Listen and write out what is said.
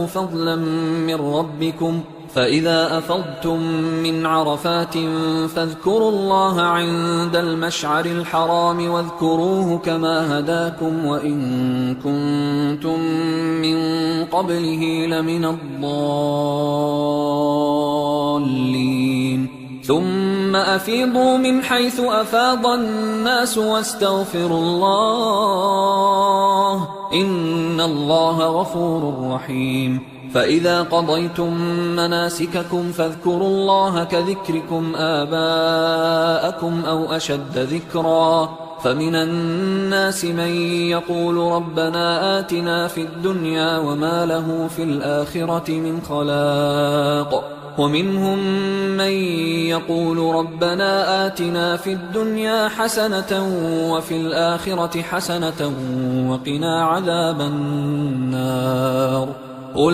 فضلا من ربكم فإذا أفضتم من عرفات فاذكروا الله عند المشعر الحرام واذكروه كما هداكم وإن كنتم من قبله لمن الضالين ثم أفيضوا من حيث أفاض الناس واستغفروا الله إن الله غفور رحيم فإذا قضيتم مناسككم فاذكروا الله كذكركم آباءكم أو أشد ذكرا فمن الناس من يقول ربنا آتنا في الدنيا وما له في الآخرة من خلاق ومنهم من يقول ربنا آتنا في الدنيا حسنة وفي الآخرة حسنة وقنا عذاب النار